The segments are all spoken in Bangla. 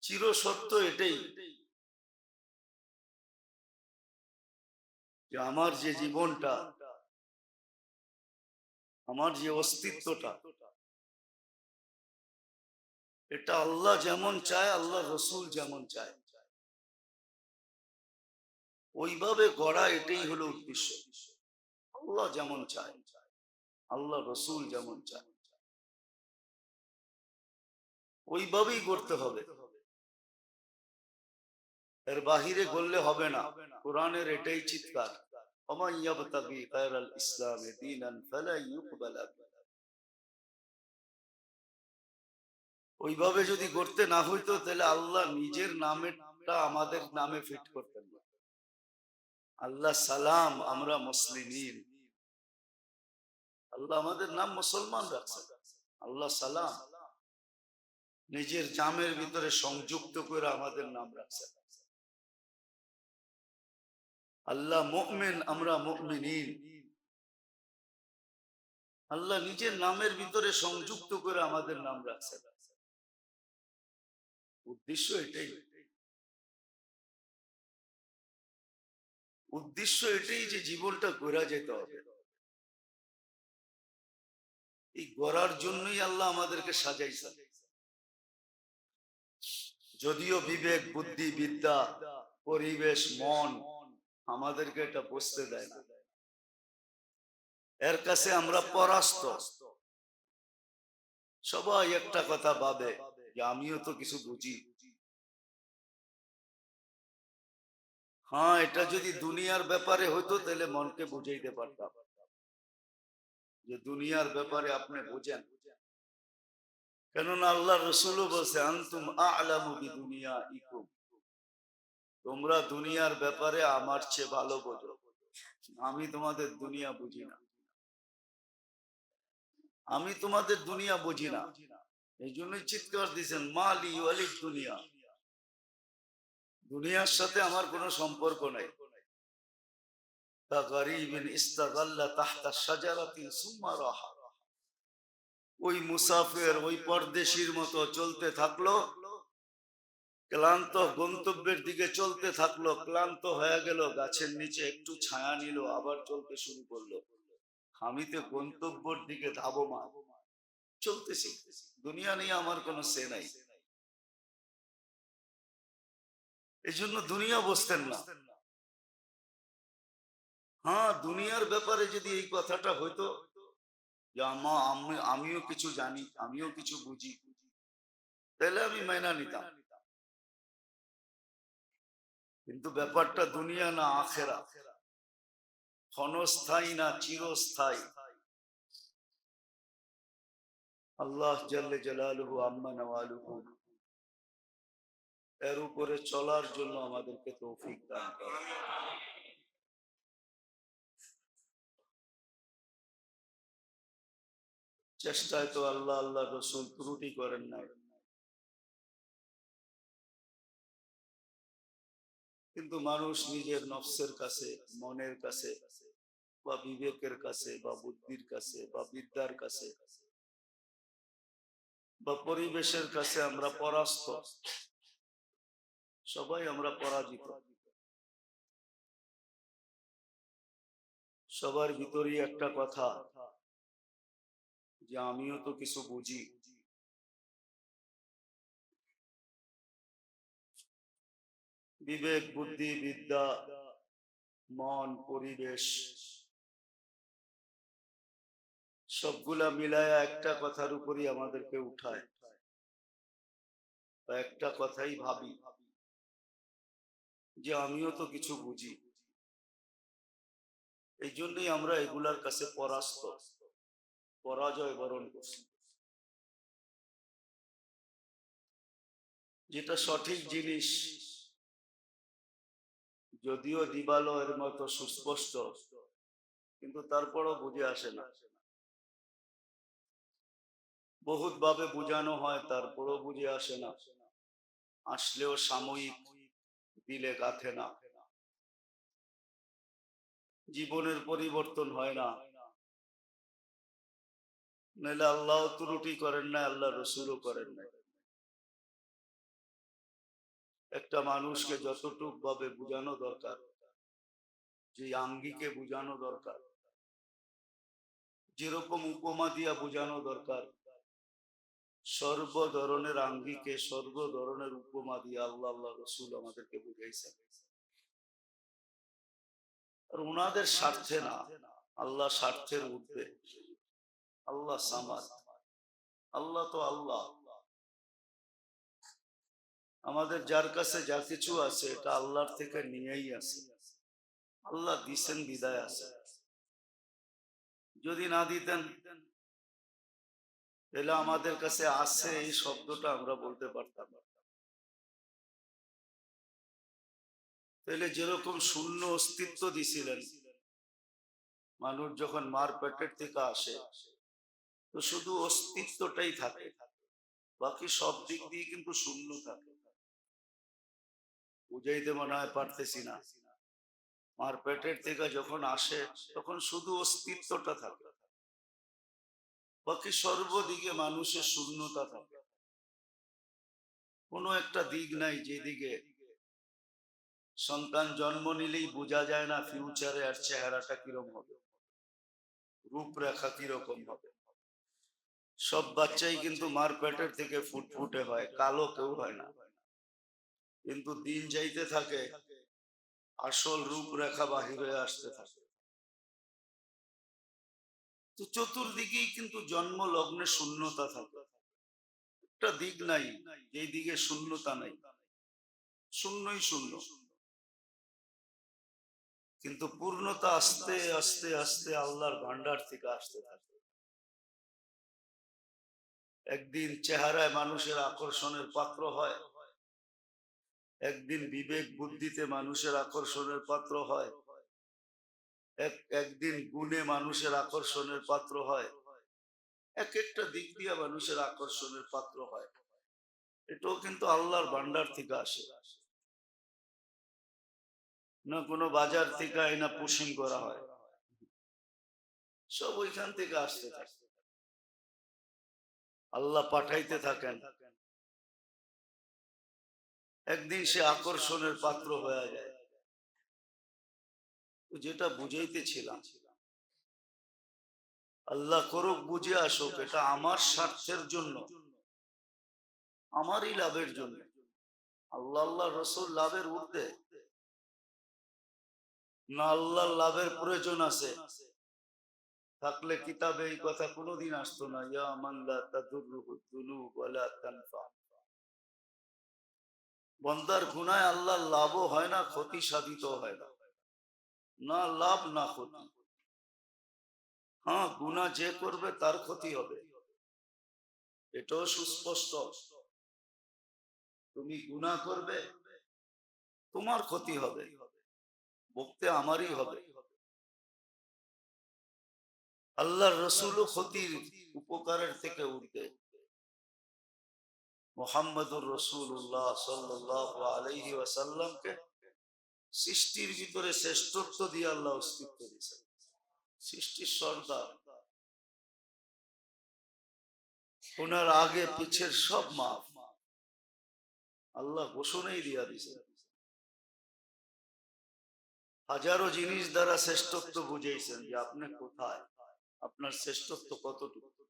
চিরসত্য এটাই যে আমার যে জীবনটা, আমার যে অস্তিত্বটা, এটা আল্লাহ যেমন চায়, আল্লাহ রসুল যেমন চায়, ওইভাবে গড়া, এটাই হলো উদ্দেশ্য। আল্লাহ যেমন চায়, আল্লাহ রসুল যেমন চায়, ওইভাবেই করতে হবে। এর বাহিরে করলে হবে না। কোরআনের এটাই চিৎকার, ওমান ইয়াবতাগি গায়রাল ইসলামি দীনান ফালা ইউকবালা মিনহু। ওইভাবে যদি করতে না হইতো, তাহলে আল্লাহ নিজের নামটা আমাদের নামে ফিট করতেন না। আল্লাহ সালাম, আমরা মুসলিমিন। আল্লাহ আমাদের নাম মুসলমান রাখছেন। আল্লাহ সালাম নিজের জামের ভিতরে সংযুক্ত করে আমাদের নাম রাখছেন। আল্লাহ মুমিন, আমরা মুমিনিন। আল্লাহ নিজের নামের ভিতরে সংযুক্ত করে আমাদের নাম রাখছেন। উদ্দেশ্য এটাই, উদ্দেশ্য এটাই যে জীবনটা গড়া যেতে হবে। এই গড়ার জন্যই আল্লাহ আমাদেরকে সাজাইছেন। যদিও বিবেক, বুদ্ধি, বিদ্যা, পরিবেশ, মন আমাদেরকে এটা বুঝতে দেয় না। এর কাছে আমরা পরাস্ত। সবাই একটা কথা ভাবে যে আমিও তো কিছু বুঝি। হ্যাঁ, এটা যদি দুনিয়ার ব্যাপারে হইতো তাহলে মনকে বুঝাইতে পারতাম যে দুনিয়ার ব্যাপারে আপনি বুঝেন। কেননা আল্লাহ রসুলও বলছে, আনতুম আ'লামু বিদুনিয়াইকুম, তোমরা দুনিয়ার ব্যাপারে আমার চেয়ে ভালো বোঝো। আমি তোমাদের দুনিয়া বুঝি না, আমি তোমাদের দুনিয়া বুঝি না। এই জন্যই চিৎকার দিয়েছেন, মালি ওয়ালিদ দুনিয়া, দুনিয়ার সাথে আমার কোনো সম্পর্ক নাই। ওই মুসাফির, ওই পরদেশীর মতো চলতে থাকলো, ক্লান্ত, গন্তব্যের দিকে চলতে থাকলো, ক্লান্ত হয়ে গেল, গাছের নিচে একটু ছায়া নিল, আবার চলতে শুরু করলো। আমি তো গন্তব্যের দিকে ধাবমান চলতেছি, দুনিয়া নিয়ে আমার কোনো সে নাই। এই জন্য দুনিয়া বুঝতেন না। হ্যাঁ, দুনিয়ার ব্যাপারে যদি এই কথাটা হইতো যে আমিও কিছু জানি, আমিও কিছু বুঝি, তাহলে আমি মাইনা নিতাম। কিন্তু ব্যাপারটা দুনিয়া না আখেরা, ক্ষণস্থায়ী না চিরস্থায়ী। আল্লাহ জাল্লে জালালুহু আম্মা নওয়ালুহু এর উপরে চলার জন্য আমাদেরকে তৌফিক দান করেন। চেষ্টায় তো আল্লাহ আল্লাহ রসুল ত্রুটি করেন নাই, কিন্তু মানুষ নিজের নফসের কাছে, মনের কাছে, বা বিবেকের কাছে, বা বুদ্ধির কাছে, বা বিদ্যার কাছে, বা পরিবেশের কাছে আমরা পরাস্ত। সবাই আমরা পরাজিত। সবার ভিতরেই একটা কথা যে আমিও তো কিছু বুঝি। বিবেক, বুদ্ধি, বিদ্যা, মন, পরিবেশ সবগুলা মিলায়া একটা কথার উপরই আমাদেরকে উঠায়, একটা কথাই ভাবি যে আমিও তো কিছু বুঝি। এই জন্যই আমরা এগুলার কাছে পরাস্ত, পরাজয় বরণ করছি। যেটা সঠিক জিনিস, যদিও দিবালোয়ের মতো সুস্পষ্ট, কিন্তু তারপরও বুঝে আসে না। বহুত ভাবে বুঝানো হয়, তারপরও বুঝে আসে না। আসলেও সাময়িক, দিলে গাথে না। জীবনের পরিবর্তন হয় না। নাহলে আল্লাহ ত্রুটি করেন না, আল্লাহ রসুলও করেন না। একটা মানুষকে যতটুক ভাবে বোঝানো দরকার, যে আঙ্গিকে বোঝানো দরকার, যেরকম উপমা দিয়া বোঝানো দরকার, সর্ব ধরনের আঙ্গিকে সর্ব ধরনের উপমা দিয়ে আল্লাহ রসুল আমাদেরকে বুঝাইছেন। আর ওনাদের স্বার্থে না, আল্লাহ স্বার্থের ঊর্ধ্বে। আল্লাহ সামাদ, আল্লাহ তো আল্লাহ। আমাদের যার কাছে যা কিছু আছে এটা আল্লাহর থেকে নিয়েই আছে, আল্লাহ দিছেন বিদায় আছে। যদি না দিতেন তাহলে আমাদের কাছে আছে এই শব্দটা আমরা বলতে পারতাম না। তাহলে যেরকম শূন্য অস্তিত্ব দিছিলেন, মানুষ যখন মার পেটের থেকে আসে তো শুধু অস্তিত্বটাই থাকে, বাকি সব দিক দিয়ে কিন্তু শূন্য থাকে। বুঝাইতে মনে হয় পারতেছি না। মার পেটের থেকে যখন আসে তখন শুধু অস্তিত্বটা থাকে, বাকি সর্বদিকে মানুষের শূন্যতা থাকে। কোনো একটা দিক নাই যেদিকে সন্তান জন্ম নিলেই বোঝা যায় না ফিউচারে আর চেহারাটা কিরকম হবে, রূপরেখা কিরকম হবে। সব বাচ্চাই কিন্তু মার পেটের থেকে ফুটফুটে হয়, কালো কেউ হয় না। কিন্তু দিন যাইতে থাকে আসল রূপরেখা বাহির হয়ে আসতে থাকে। তো চতুর্দিকেই কিন্তু জন্ম লগ্নে শূন্যতা থাকে। একটা দিক নাই যেই দিকে শূন্যতা নাই, শূন্যই শূন্য। কিন্তু পূর্ণতা আস্তে আস্তে আস্তে আল্লাহর ভান্ডার থেকে আসতে থাকে। একদিন চেহারায় মানুষের আকর্ষণের পাত্র হয়, একদিন বিবেক বুদ্ধিতে মানুষের আকর্ষণের পাত্র হয়, একদিন গুণে মানুষের আকর্ষণের পাত্র হয়, এক একটা দিক দিয়ে মানুষের আকর্ষণের পাত্র হয়। এটাও কিন্তু আল্লাহর ভান্ডার থেকে আসে না, কোনো বাজার থেকে না পুশিং করা হয়, সব ওইখান থেকে আসতে থাকে। আল্লাহ পাঠাইতে থাকেন, একদিন সে আকর্ষণের পাত্র হয়ে যায়। যেটা বুঝাইতেছিলাম, আল্লাহ করুক বুঝে আসুক, এটা আমার স্বার্থের জন্য, আমারই লাভের জন্য। আল্লাহ আল্লাহ রসুল লাভের ঊর্ধ্বে না, আল্লাহর লাভের প্রয়োজন আছে থাকলে কিতাবে এই কথা কোনোদিন আসতো না। ইয়া মান লা তাদুররুহু যুনুব ওয়া লা তানফা। বান্দার গুনায় আল্লাহর লাভও হয় না, ক্ষতি সাধিত হয় না, না লাভ না ক্ষতি। হ্যাঁ, গুনাহ যে করবে তার ক্ষতি হবে, এটাও সুস্পষ্ট। তুমি গুনাহ করবে, তোমার ক্ষতি হবে, ভুগতে আমারই হবে। আল্লাহর রসুলও ক্ষতির উপকারের থেকে ঊর্ধ্বে। মুহাম্মদুর রাসূলুল্লাহ সাল্লাল্লাহু আলাইহি ওয়াসাল্লামকে সৃষ্টির ভিতরে শ্রেষ্ঠত্ব দিয়ে আল্লাহ অস্তিত্ব দিয়েছেন, সৃষ্টির সর্দার। ওনার আগে পিছের সব মাপ আল্লাহ ঘোষণাই দিয়া দিয়েছেন। হাজারো জিনিস দ্বারা শ্রেষ্ঠত্ব বুঝাইছেন যে আপনি কোথায়, আপনার শ্রেষ্ঠত্ব কতটুকু।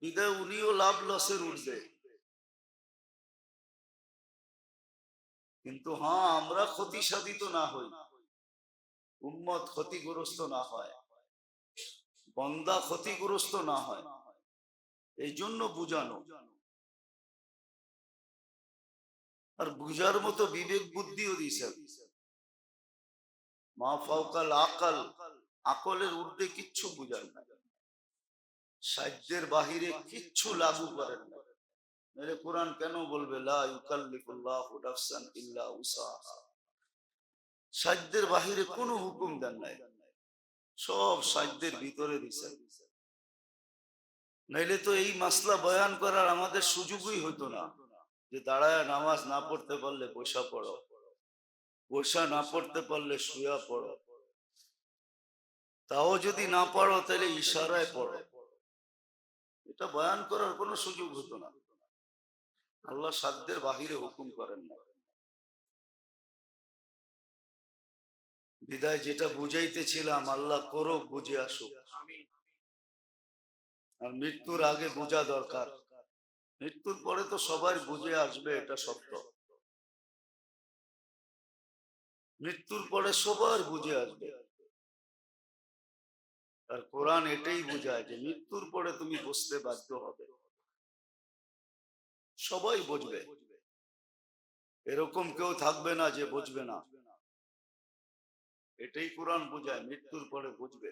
বিদায় উনিও লাভ লসের ঊর্ধ্বে। কিন্তু হ্যাঁ, আমরা ক্ষতি সাধিত না হই, উম্মত ক্ষতিগ্রস্ত না হয়, বান্দা ক্ষতিগ্রস্ত না হয়, এই জন্য বুঝানো। আর বুঝার মতো বিবেক বুদ্ধিও দিয়েছেন। মা ফাওকাল আকাল, আকলের ঊর্ধ্বে কিচ্ছু বুঝান না, সাধ্যের বাহিরে কিচ্ছু লাগু করেন না। মেরে কোরআন কেন বলবে লা ইউকাল্লিফুল্লাহু নাফসান ইল্লা উসাহা, সাধ্যের বাহিরে কোনো হুকুম দেন নাই, সব সাধ্যের ভিতরে দিছেন। নাইলে তো এই মাসলা বয়ান করার আমাদের সুযোগই হতো না, যে দাঁড়ায় নামাজ না পড়তে পারলে বসা পড়ো, বসা না পড়তে পারলে শুয়া পড়ো, তাও যদি না পারো তাহলে ইশারায় পড়ো। এটা বয়ান করার কোনো সুযোগ হতো না। আল্লাহ সাধ্যের বাহিরে হুকুম করেন না। বিদায় যেটা বুঝাইতেছিলাম, আল্লাহ করো, বুঝে আসুক। আর মৃত্যুর আগে বোঝা দরকার। মৃত্যুর পরে তো সবাই বুঝে আসবে, এটা সত্য। মৃত্যুর পরে সবার বুঝে আসবে। আর কোরআন এটাই বোঝায় যে মৃত্যুর পরে তুমি বুঝতে বাধ্য হবে, সবাই বুঝবে। এরকম কেউ থাকবে না যে বুঝবে না। এটাই কোরআন বোঝায়, মৃত্যুর পরে বুঝবে।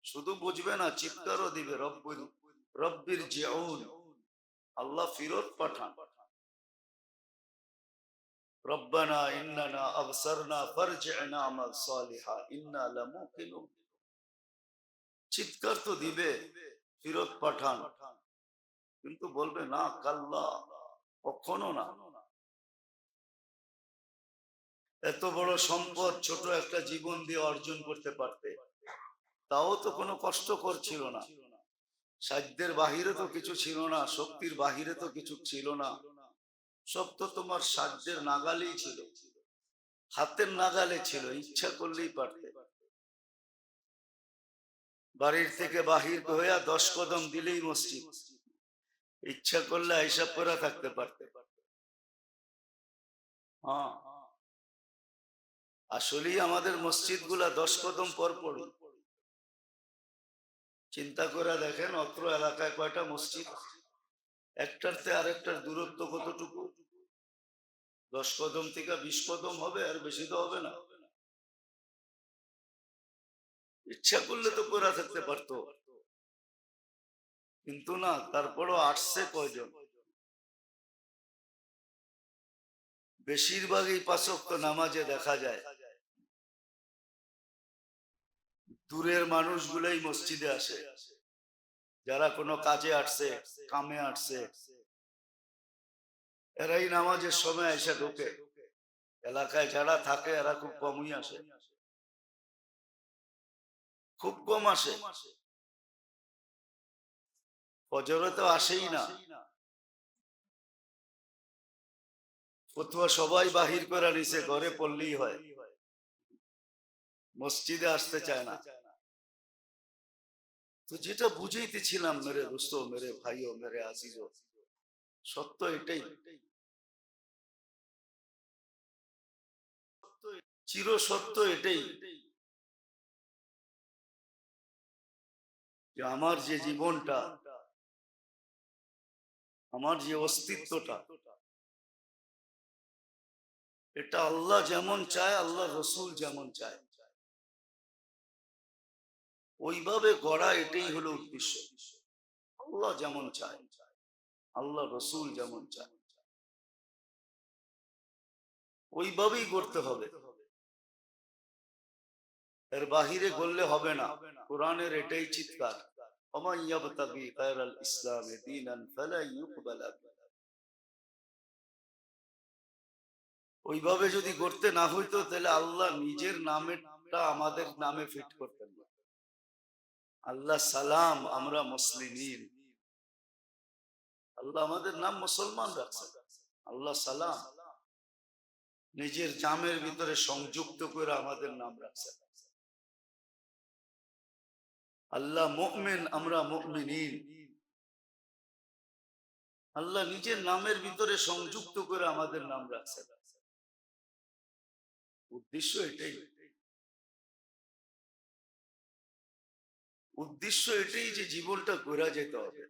শুধু বুঝবে না, চিৎকারও দিবে, রব্বির রব্বির জিউন, আল্লাহ ফিরত পাঠান। রব্বানা ইন্নানা আবসারনা ফারজি'না আমাল সালিহা ইন্না লামুকিনুন। চিৎকার তো দিবে, ফিরত পাঠান, কিন্তু বলবে না, কাল্লা, কখনো না। এত বড় সম্পদ ছোট একটা জীবন দিয়ে অর্জন করতে পারতে, তাও তো কোনো কষ্ট করছিল না। সাধ্যের বাহিরে তো কিছু ছিল না, শক্তির বাহিরে তো কিছু ছিল না, সব তো তোমার সাধ্যের নাগালেই ছিল, হাতের নাগালে ছিল, ইচ্ছা করলেই পারতে। বাড়ির থেকে বাহির হইয়া 10 কদম দিলেই মসজিদ, ইচ্ছা করলে হিসাব করে থাকতে পারতে। হ্যাঁ, আসলেই আমাদের মসজিদ গুলা 10 কদম পর পর। চিন্তা করে দেখেন, অত্র এলাকায় কয়টা মসজিদ, একটার থেকে আরেকটার দূরত্ব কতটুকু? 10 কদম থেকে 20 কদম হবে, আর বেশি তো হবে না। ইচ্ছা করলে তো করে থাকতে পারতো, কিন্তু না, তারপরও আসছে কয়জন? বেশিরভাগই 5 ওয়াক্ত নামাজে দেখা যায় দূরের মানুষগুলাই মসজিদে আসে, যারা কোনো কাজে আসছে, কামে আসছে, এরাই নামাজের সময় এসে ঢোকে। এলাকায় যারা থাকে এরা খুব কমই আসে, খুব কম আসে। ফজরে তো আসেই না। ফতুয়া সবাই বাহির করে নিছে, ঘরে পড়লেই হয়, মসজিদে আসতে চায় না। তো যেটা বুঝাইতেছিলাম মেরে দোস্ত, মেরে ভাইও, মেরে আজিজও, সত্য এটাই, চির সত্য এটাই, যে আমার যে জীবনটা, আমার যে অস্তিত্বটা, এটা আল্লাহ যেমন চায়, আল্লাহ রসুল যেমন চায়, ওইভাবে গড়া, এটাই হলো উদ্দেশ্য। আল্লাহ যেমন চায়, আল্লাহ রসুল যেমন চায়, ওইভাবেই করতে হবে। এর বাহিরে করলে হবে না। কোরআনের এটাই চিৎকার, ওমান ইয়াবতাগি গায়রাল ইসলামি দীনান ফালা ইউকবালা মিনহু। ওইভাবে যদি করতে না হইতো, তাহলে আল্লাহ নিজের নামটা আমাদের নামে ফিট করতেন না। আল্লাহ সালাম, আমরা মুসলিমিন, আল্লাহ আমাদের নাম মুসলমান রাখছেন। আল্লাহ সালাম নিজের জামের ভিতরে সংযুক্ত করে আমাদের নাম রাখছেন। আল্লাহ মুমিন, আমরা মুমিনিন, আল্লাহ নিজের নামের ভিতরে সংযুক্ত করে আমাদের নাম রাখছেন। উদ্দেশ্য এটাই, উদ্দেশ্য এটাই যে জীবনটা গড়া যেতে হবে।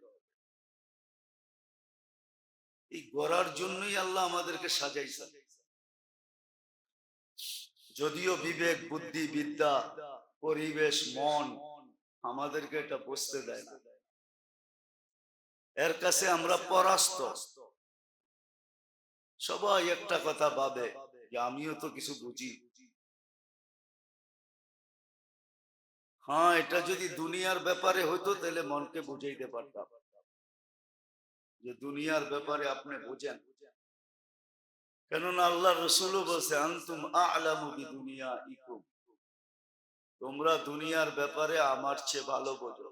এই গড়ার জন্যই আল্লাহ আমাদেরকে সাজাইছেন। যদিও বিবেক, বুদ্ধি, বিদ্যা, পরিবেশ, মন আমাদেরকে এটা বুঝতে দেয় না। এর কাছে আমরা পরাস্ত। সবাই একটা কথা ভাবে যে আমিও তো কিছু বুঝি। হ্যাঁ, এটা যদি দুনিয়ার ব্যাপারে হইতো, তাহলে মনকে বুঝাইতে পারতাম যে দুনিয়ার ব্যাপারে আপনি বুঝেন। কেননা আল্লাহ রসুলও বলছে, আনতুম আ'লামু বিদুনিয়াইকুম, তোমরা দুনিয়ার ব্যাপারে আমার চেয়ে ভালো বোঝো,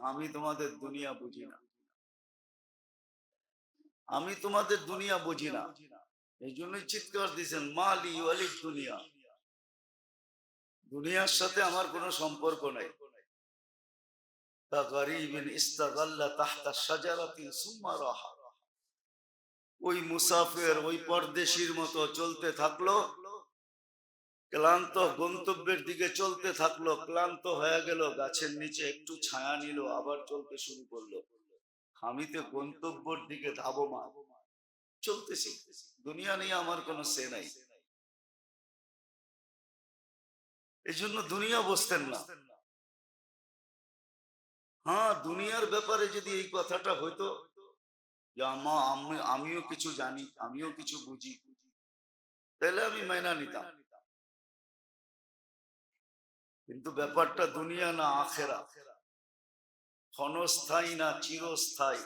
আমি তোমাদের দুনিয়া বুঝি না। আমি তোমাদের দুনিয়া বুঝি না, এই জন্যই চিৎকার দিয়েছেন মালি ওয়ালিদ দুনিয়া, দুনিয়ার সাথে আমার কোনো সম্পর্ক নাই। কাগরিবিন ইস্তাগাল্লা তাহতা শাজারাতিন সুম্মা রাহা, ওই মুসাফির ওই পরদেশীর মতো চলতে থাকলো, ক্লান্ত গন্তব্যের দিকে চলতে থাকলো, ক্লান্ত হয়ে গেল, গাছের নিচে একটু ছায়া নিল, আবার চলতে শুরু করলো। আমি তো গন্তব্যের দিকে ধাবমান চলতেছি, দুনিয়া নিয়ে আমার কোনো সে নাই। এই জন্য দুনিয়া বসতেন না। হ্যাঁ, দুনিয়ার ব্যাপারে যদি এই কথাটা হইতো যে আমিও কিছু জানি, আমিও কিছু বুঝি, তাহলে আমি মাইনা নিতাম। কিন্তু ব্যাপারটা দুনিয়া না আখেরা, ক্ষণস্থায়ী না চিরস্থায়ী।